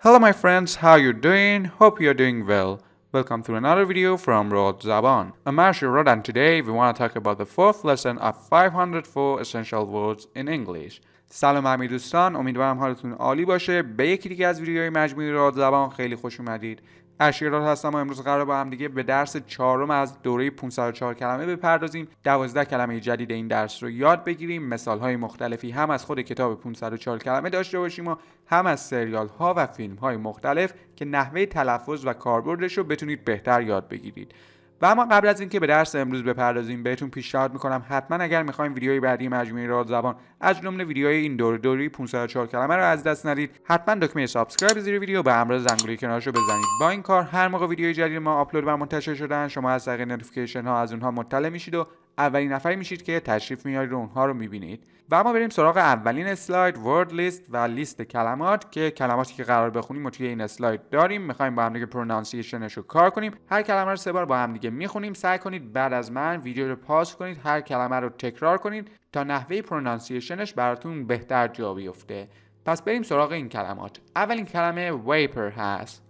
Hello my friends, how you doing? Hope you're doing well. Welcome to another video from زبان. I'm Rod and today we want to talk about the fourth lesson of 504 essential words in English. سلام همه دوستان، امیدوارم حالتون عالی باشه. به یکی دیگه از ویدیوهای مجموعه زبان خیلی خوش اومدید. اشیرات هستم و امروز قرار با هم دیگه به درس چهارم از دوره 504 کلمه بپردازیم. 12 کلمه جدید این درس رو یاد بگیریم، مثال‌های مختلفی هم از خود کتاب 504 کلمه داشته باشیم و هم از سریال ها و فیلم های مختلف که نحوه تلفظ و کاربردش رو بتونید بهتر یاد بگیرید. و اما قبل از اینکه به درس امروز بپردازیم بهتون پیشنهاد میکنم حتما اگر میخوایم ویدیوی بعدی مجموعه زبان از جمله ویدیوهای این دوره 504 کلمه رو از دست ندید، حتما دکمه سابسکرایب زیر ویدیو به همراه زنگوله کنارش رو بزنید. با این کار هر موقع ویدیوی جدید ما آپلود و منتشر شدن شما از طریق نوتیفیکیشن ها از اونها مطلع میشید و اولین نفری میشید که تشریف میارید و اونها رو میبینید. و اما بریم سراغ اولین اسلاید، ورد لیست و لیست کلمات که کلماتی که قرار بخونیم و توی این اسلاید داریم. میخوایم با هم دیگه پرونانسیشنش رو کار کنیم. هر کلمه رو 3 بار با هم دیگه میخونیم. سعی کنید بعد از من ویدیو رو پاس کنید، هر کلمه رو تکرار کنید تا نحوه پرونانسیشنش براتون بهتر جا بیفته. پس بریم سراغ این کلمات. اولین کلمه ویپر هست.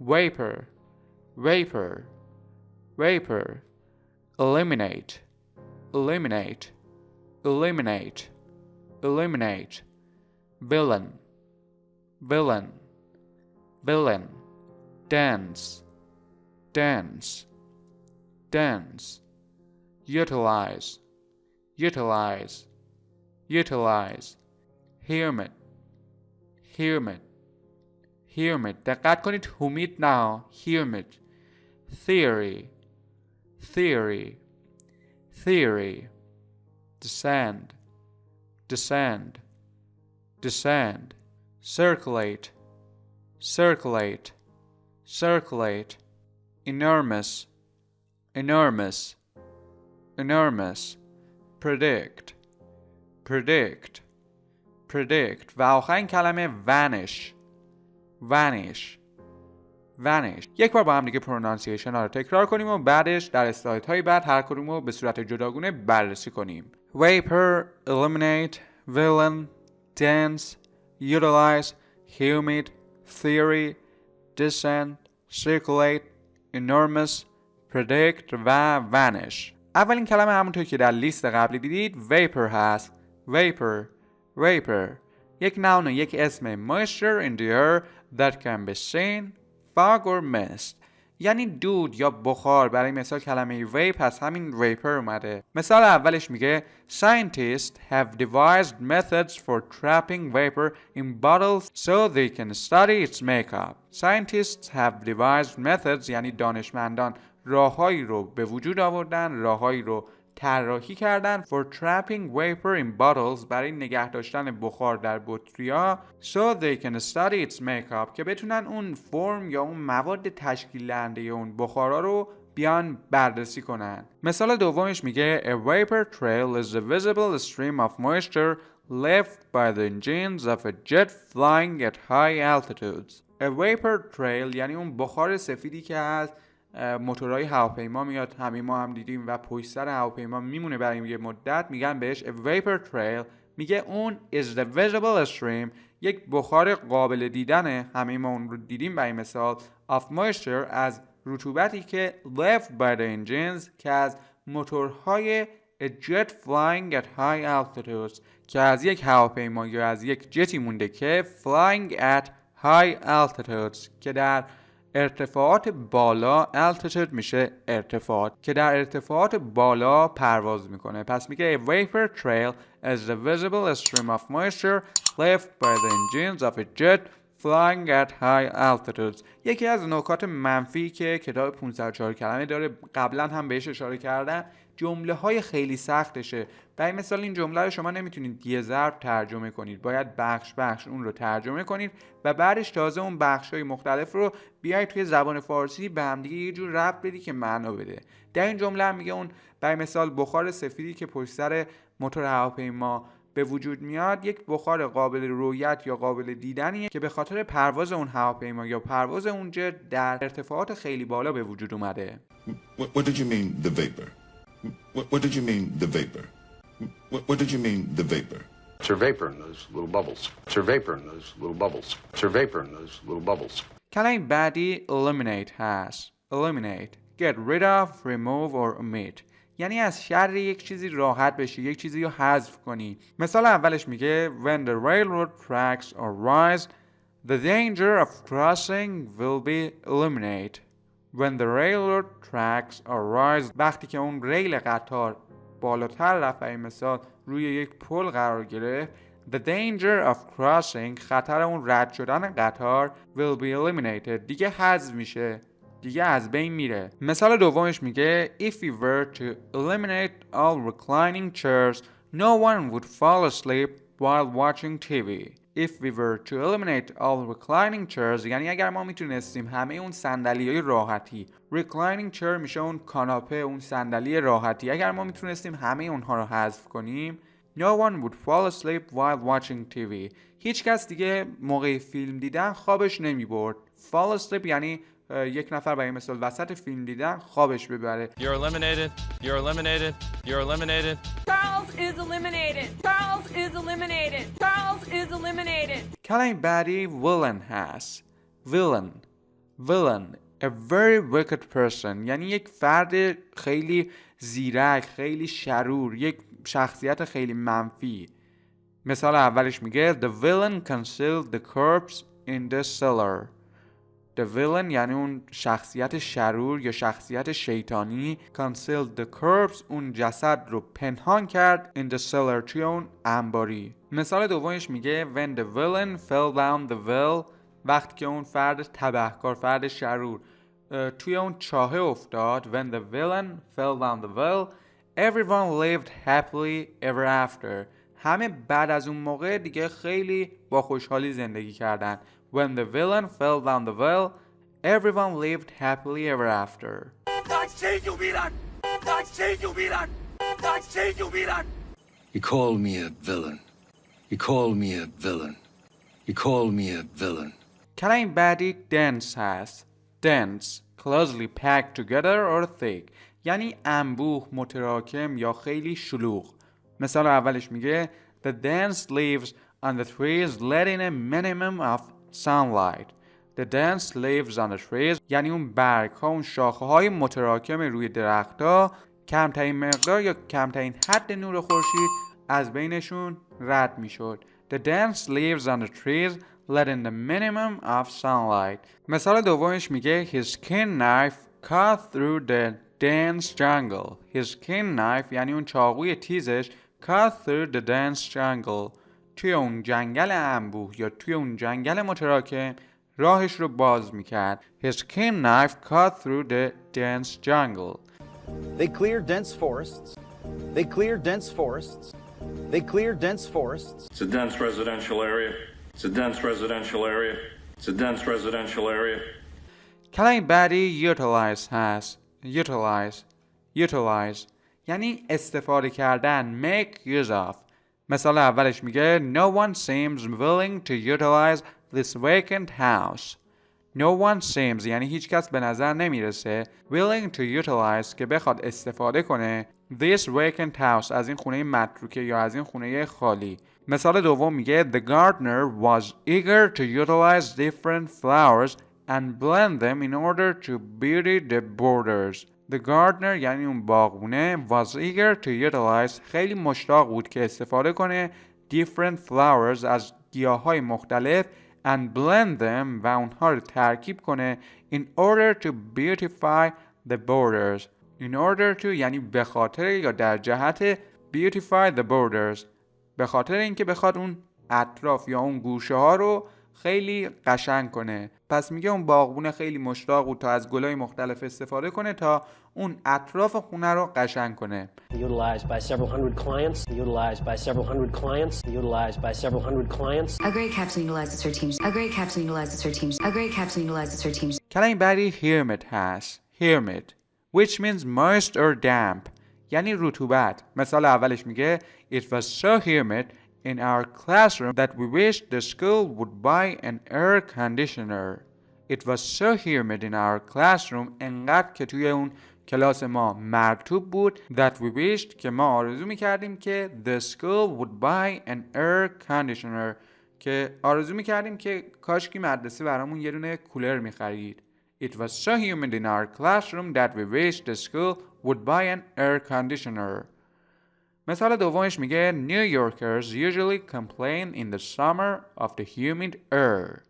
ویپر، ویپر، ویپر. eliminate، eliminate، eliminate، eliminate. villain، villain، villain. dance، dance، dance. utilize، utilize، utilize. hermit، hermit، hermit. دقت کنید hermit نه hermit. theory، theory، theory. descend، descend، descend. circulate، circulate، circulate. enormous، enormous، enormous. predict، predict، predict. و آخرین کلمه vanish، vanish، vanish. یک بار با هم دیگه پرونانسیشن ها رو تکرار کنیم و بعدش در اسلاید های بعد هر کدوم رو به صورت جداگونه بررسی کنیم. vapor، eliminate، villain، dance، utilize، humid، theory، descend، circulate، enormous، predict و vanish. اولین کلمه همونطور که در لیست قبلی دیدید vapor هست. vapor، vapor. یک noun و یک اسم moisture in the air that can be seen، fog or mist. یعنی دود یا بخار. برای مثال کلمه vape هست، همین vapor اومده. مثال اولش میگه Scientists have devised methods for trapping vapor in bottles so they can study its makeup. Scientists have devised methods یعنی دانشمندان راههایی رو به وجود آوردن، راههایی رو طراحی کردن for trapping vapor in bottles برای نگه داشتن بخار در بطری‌ها so they can study its makeup که بتونن اون فرم یا اون مواد تشکیل دهنده اون بخارا رو بیان بررسی کنن. مثال دومش میگه A vapor trail is a visible stream of moisture left by the engines of a jet flying at high altitudes. A vapor trail یعنی اون بخار سفیدی که از موتورهای هواپیما میاد، همه ما هم دیدیم و پشت سر هواپیما میمونه برای یه مدت. میگن بهش a vapor trail. میگه اون is the visible stream، یک بخار قابل دیدنه، همه ما اون رو دیدیم برای مثال of moisture از رطوبتی که left by the engines که از موتورهای a jet flying at high altitudes که از یک هواپیما یا از یک جتی مونده که flying at high altitudes که در ارتفاعات بالا، altitude میشه ارتفاعات که در ارتفاعات بالا پرواز میکنه. پس میگه a vapor trail is the visible stream of moisture left by the engines of a jet flying at high altitudes. یکی از نکات منفی که کتاب 504 کلمه داره، قبلا هم بهش اشاره کردم، جمله های خیلی سختشه. برای مثال این جمله رو شما نمیتونید یه ضرب ترجمه کنید، باید بخش بخش اون رو ترجمه کنید و بعدش تازه اون بخش های مختلف رو بیاید توی زبان فارسی به هم دیگه یه جور ربط بدی که معنا بده. در این جمله هم میگه اون برای مثال بخار سفیدی که پشت سر موتور هواپیما به وجود میاد یک بخار قابل رویت یا قابل دیدنیه که به خاطر پرواز اون هواپیما یا پرواز اون جت در ارتفاعات خیلی بالا به وجود اومده. What did you mean the vapor? What did you mean the vapor? What did you mean the vapor? It's your vapor in those little bubbles. It's your vapor in those little bubbles. It's your vapor in those little bubbles. کلمه بعدی eliminate هست. eliminate get rid of, remove or omit. یعنی از شر یک چیزی راحت بشی، یک چیزی رو حذف کنی. مثال اولش میگه when the railroad tracks are raised, the danger of crossing will be eliminated. When the railroad tracks are raised, وقتی که اون ریل قطار بالاتر رفت، مثال روی یک پل قرار گرفت، the danger of crossing خطر اون رد شدن قطار will be eliminated دیگه حذف میشه، دیگه از بین میره. مثال دومش میگه if we were to eliminate all reclining chairs, no one would fall asleep while watching TV. If we were to eliminate all reclining chairs یعنی اگر ما میتونستیم همه اون صندلی‌های راحتی، reclining chair میشه اون کاناپه، اون صندلی راحتی، اگر ما میتونستیم همه اونها رو حذف کنیم no one would fall asleep while watching TV. هیچ کس دیگه موقع فیلم دیدن خوابش نمیبرد. fall asleep یعنی یک نفر برای مثال وسط فیلم دیدن خوابش ببره. You're eliminated. You're eliminated. You're eliminated. Charles is eliminated. Charles is eliminated. Charles is eliminated. کلمه بعدی villain هست. villain villain a very wicked person یعنی یک فرد خیلی زیرک، خیلی شرور، یک شخصیت خیلی منفی. مثال اولش میگه the villain concealed the corpse in the cellar. The villain یعنی اون شخصیت شرور یا شخصیت شیطانی. concealed the corpse اون جسد رو پنهان کرد in the cellar توی اون انباری. مثال دومش میگه when the villain fell down the well وقتی که اون فرد تبهکار، فرد شرور توی اون چاهه افتاد. when the villain fell down the well everyone lived happily ever after. همه بعد از اون موقع دیگه خیلی با خوشحالی زندگی کردن. When the villain fell down the well, everyone lived happily ever after. You call me a villain. You call me a villain. You call me a villain. کلمه بعدی dense هست. dense closely packed together or thick یعنی انبوه، متراکم یا خیلی شلوغ. مثال اولش میگه the dense leaves on the trees letting a minimum of sunlight. The dense leaves on the trees یعنی اون برگ ها، اون شاخه های متراکم روی درخت ها کمترین مقدار یا کمترین حد نور خورشید از بینشون رد می شد. The dense leaves on the trees letting the minimum of sunlight. مثال دومش میگه his keen knife cut through the dense jungle. His keen knife یعنی اون چاقوی تیزش cut through the dense jungle توی اون جنگل انبوه یا توی اون جنگل متراکم راهش رو باز میکرد. His keen knife cut through the dense jungle. They clear dense forests. They clear dense forests. They clear dense forests. It's a dense residential area. It's a dense residential area. It's a dense residential area. کلمه بعدی utilize هست. utilize یعنی استفاده کردن، make use of. مثال اولش میگه no one seems willing to utilize this vacant house. No one seems یعنی هیچ کس به نظر نمیرسه willing to utilize که بخواد استفاده کنه this vacant house از این خونه متروکه یا از این خونه خالی. مثال دوم میگه the gardener was eager to utilize different flowers and blend them in order to beauty the borders. The gardener یعنی اون باغبونه was eager to utilize خیلی مشتاق بود که استفاده کنه different flowers از گیاهای مختلف and blend them و اونها رو ترکیب کنه in order to beautify the borders. In order to یعنی به خاطر یا در جهت beautify the borders به خاطر اینکه بخواد اون اطراف یا اون گوشه ها رو خیلی قشنگ کنه. پس میگه اون باغبونه خیلی مشتاق بود تا از گلای مختلف استفاده کنه تا اون اطراف خونه رو قشنگ کنه. Utilized by several hundred clients. Utilized by several hundred clients. Utilized by several hundred clients. A great capsule utilizes her teams. A great capsule utilizes her teams. A great capsule utilizes her teams. کلمه بعدی humid هست. humid which means moist or damp یعنی رطوبت. مثال اولش میگه it was so humid in our classroom that we wished the school would buy an air conditioner. It was so humid in our classroom انقدر که توی اون کلاس ما مرطوب بود. That we wished که ما آرزو میکردیم که the school would buy an air conditioner که آرزو میکردیم که کاشکی مدرسه برامون یه دونه کولر میخرید. It was so humid in our classroom that we wished the school would buy an air conditioner. مثال دومش میگه New Yorkers usually complain in the summer of the humid air.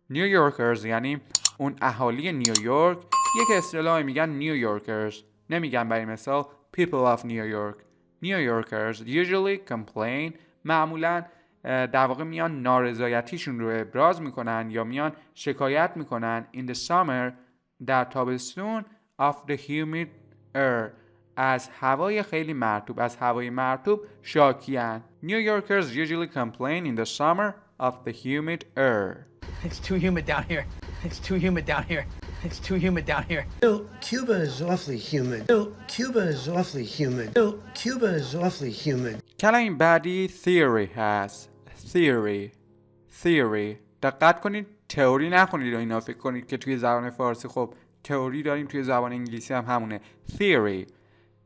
New Yorkers یعنی اون اهالی نیویورک. یک اصطلاحی میگن New Yorkers، نمیگن برای مثال people of New York. New Yorkers usually complain، معمولا در واقع میان نارضایتیشون رو ابراز میکنن یا میان شکایت میکنن in the summer در تابستون of the humid air از هوای خیلی مرطوب، از هوای مرطوب شاکیان. New Yorkers usually complain in the summer of the humid air. It's too humid down here. It's too humid down here. It's too humid down here. No, Cuba is awfully humid. No, Cuba is awfully humid. No, Cuba is awfully humid. کلمه بعدی theory هست. theory. دقت کنید تئوری نکنید و اینا فکر کنید که توی زبان فارسی خب تئوری داریم، توی زبان انگلیسی هم همونه. theory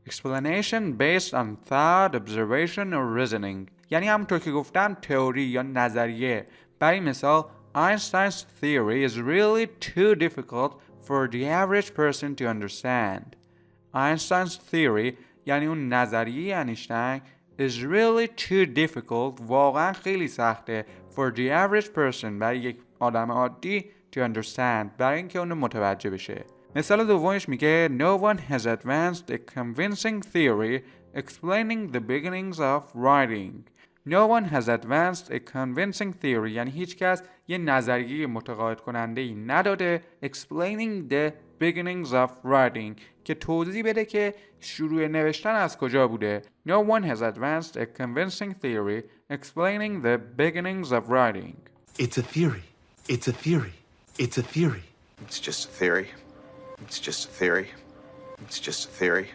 explanation based on thought, observation or reasoning. یعنی همونطور که گفتم تئوری یا نظریه. برای مثال Einstein's theory is really too difficult for the average person to understand. Einstein's theory یعنی اون نظریه اینشتین is really too difficult واقعا خیلی سخته for the average person برای یک آدم عادی to understand برای اینکه اون متوجه بشه. مثال دومش میگه No one has advanced a convincing theory explaining the beginnings of writing. No one has advanced a convincing theory یعنی هیچ کس یه نظریه متقاعد کننده ای نداده explaining the beginnings of writing که توضیح بده که شروع نوشتن از کجا بوده. No one has advanced a convincing theory explaining the beginnings of writing. It's a theory. It's a theory. It's a theory. It's just a theory. It's just a theory. It's just a theory.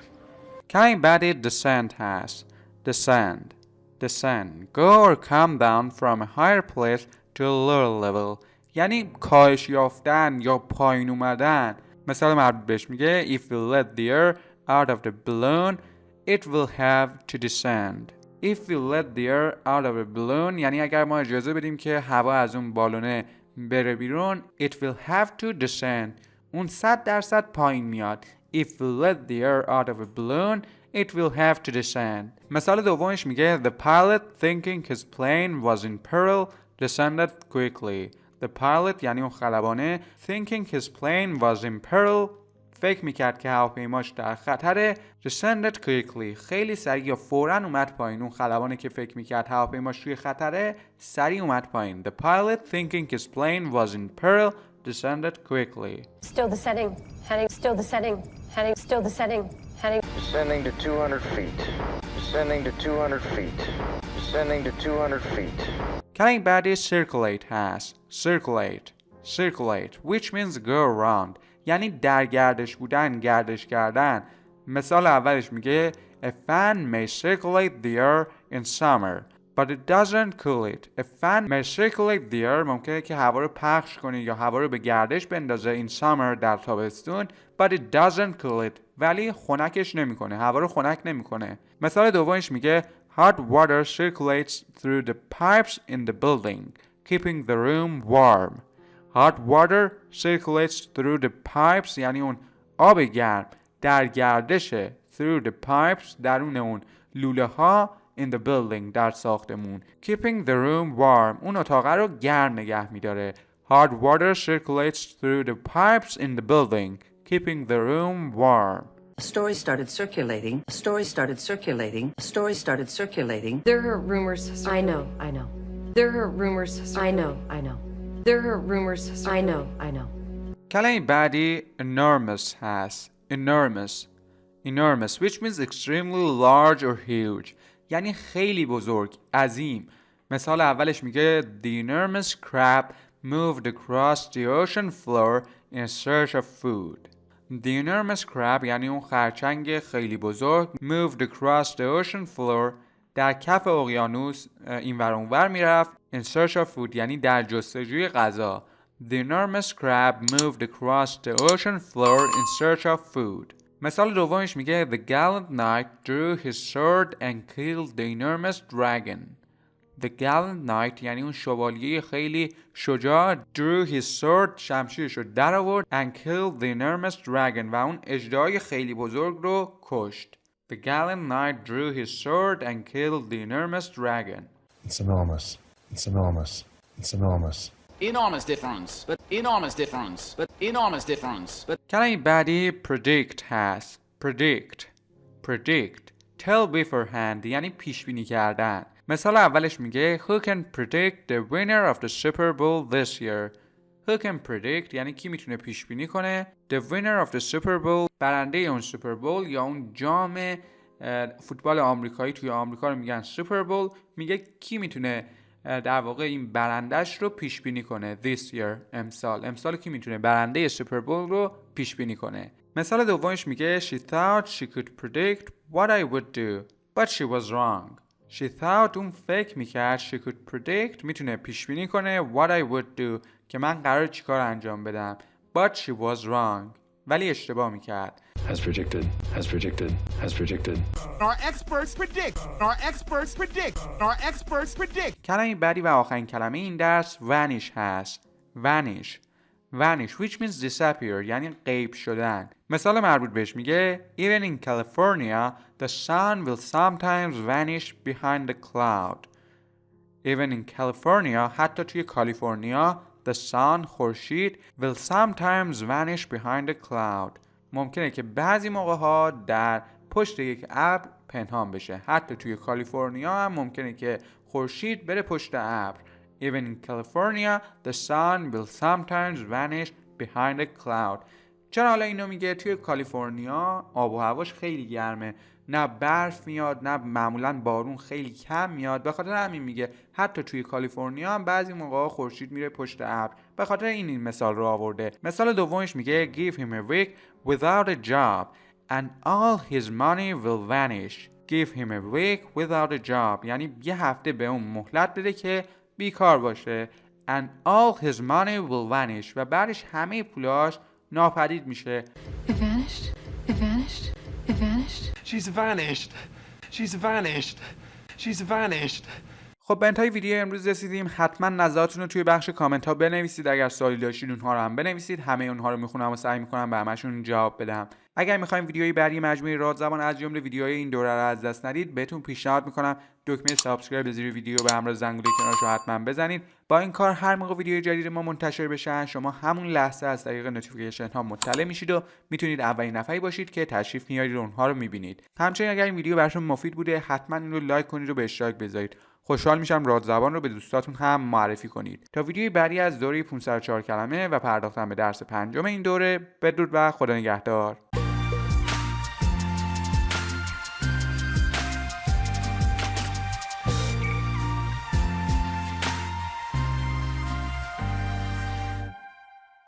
کلمه بعد descend هست. descend go or come down from a higher place to a lower level یعنی کاهش یافتن یا پایین اومدن. مثال مربوط بهش میگه If we let the air out of the balloon it will have to descend. If we let the air out of the balloon یعنی اگر ما اجازه بدیم که هوا از اون بالونه بره بیرون it will have to descend اون 100% پایین میاد. If we let the air out of a balloon it will have to descend. مثال دومش میگه The pilot thinking his plane was in peril descended quickly. The pilot یعنی اون خلبانه thinking his plane was in peril فکر میکرد که هواپیماش در خطره descended quickly خیلی سریع یا فوراً اومد پایین. اون خلبانه که فکر میکرد هواپیماش توی خطره سریع اومد پایین. The pilot thinking his plane was in peril descended quickly. Still descending, heading, still descending, heading, still descending, heading. Descending to 200 feet. Descending to 200 feet. Descending to 200 feet. کلمه بعدی circulate هست. Circulate which means go around یعنی در گردش بودن، گردش کردن. مثال اولش میگه A fan may circulate the air in summer but it doesn't cool it. A fan may circulate the air ممکنه که هوا رو پخش کنه یا هوا رو به گردش بندازه in summer در تابستون but it doesn't cool it ولی خنکش نمیکنه، هوا رو خنک نمیکنه. مثال دومش میگه Hot water circulates through the pipes in the building keeping the room warm. Hot water circulates through the pipes یعنی اون آب گرم در گردشه through the pipes درون اون لوله ها in the building در ساختمون keeping the room warm اون اتاقه رو گرم نگه میداره. Hot water circulates through the pipes in the building keeping the room warm. A story started circulating. A story started circulating. A story started circulating. There are rumors. I know. There are rumors. I know. There are rumors. I know. کلمه بعدی enormous هست. Enormous which means extremely large or huge یعنی خیلی بزرگ، عظیم. مثال اولش میگه The enormous crab moved across the ocean floor in search of food. The enormous crab یعنی اون خرچنگ خیلی بزرگ moved across the ocean floor در کف اقیانوس اینور اونور میرفت in search of food یعنی در جستجوی غذا. The enormous crab moved across the ocean floor in search of food. مثال دومش میگه The gallant knight drew his sword and killed the enormous dragon. The gallant knight یعنی اون شوالیه خیلی شجاع drew his sword شمشیرش رو در آورد and killed the enormous dragon و اون اژدهای خیلی بزرگ رو کشت. The gallant knight drew his sword and killed the enormous dragon. It's enormous. It's enormous. It's enormous. Enormous difference. But enormous difference. But enormous difference. But کلمه بعدی predict هست. Predict. Tell beforehand یعنی پیش بینی کردن. مثال اولش میگه Who can predict the winner of the Super Bowl this year? Who can predict یعنی کی میتونه پیش بینی کنه The winner of the Super Bowl برنده اون سوپر بول یا اون جام فوتبال آمریکایی توی آمریکا رو میگن سوپر بول. میگه کی میتونه در واقع این برندش رو پیش بینی کنه this year امسال کی میتونه برنده سوپر بول رو پیش بینی کنه. مثال دومش میگه She thought she could predict what I would do but she was wrong. She thought اون فکر میکرد she could predict میتونه پیش بینی کنه what I would do که من قرار چیکار انجام بدم but she was wrong ولی اشتباه میکرد. As predicted. As predicted. As predicted. Our experts predict. Our experts predict. Our experts predict. کلمه بعدی و آخرین کلمه این درس vanish هست. Vanish which means disappear یعنی غیب شدن. مثال مربوط بهش میگه Even in California the sun will sometimes vanish behind the cloud. Even in California حتی توی کالیفرنیا the sun خورشید will sometimes vanish behind the cloud ممکنه که بعضی موقع ها در پشت یک ابر پنهان بشه. حتی توی کالیفرنیا هم ممکنه که خورشید بره پشت ابر. Even in California the sun will sometimes vanish behind a cloud. چرا حالا اینو میگه؟ توی کالیفرنیا آب و هواش خیلی گرمه، نه برف میاد نه معمولا بارون خیلی کم میاد، به خاطر همین میگه حتی توی کالیفرنیا هم بعضی موقع خورشید میره پشت ابر. به خاطر این مثال رو آورده. مثال دومش میگه give him a week without a job and all his money will vanish. Give him a week without a job یعنی یه هفته به اون مهلت بده که بیکار باشه and all his money will vanish و بعدش همه پولاش ناپدید میشه. It vanished. It vanished. It vanished. She's vanished. She's vanished. She's vanished. خب به انتهای ویدیو امروز رسیدیم. حتما نظراتتون رو توی بخش کامنت ها بنویسید. اگر سوالی داشتید اونها رو هم بنویسید. همه اونها رو میخونم و سعی میکنم به همشون جواب بدم. اگر میخوایم ویدیوی بعدی مجموعه راد زبان از جمله ویدیوهای این دوره رو از دست ندید، بهتون پیشنهاد میکنم دکمه سابسکرایب زیر ویدیو به همراه زنگوله کنارش رو حتما بزنید. با این کار هر موقع ویدیوی جدید ما منتشر بشه شما همون لحظه از طریق نوتیفیکیشن ها مطلع میشید و میتونید اولین نفری باشید که تشریف میارید و اونها رو میبینید. همچنین اگر این ویدیو براتون مفید بوده حتما این رو لایک کنید و به اشتراک بذارید. خوشحال میشم راد زبان رو به دوستاتون هم معرفی کنید. تا ویدیوی بعدی از دوره 504 کلمه و پرداختن به درس پنجم این دوره، بدرود و خدا نگهدار.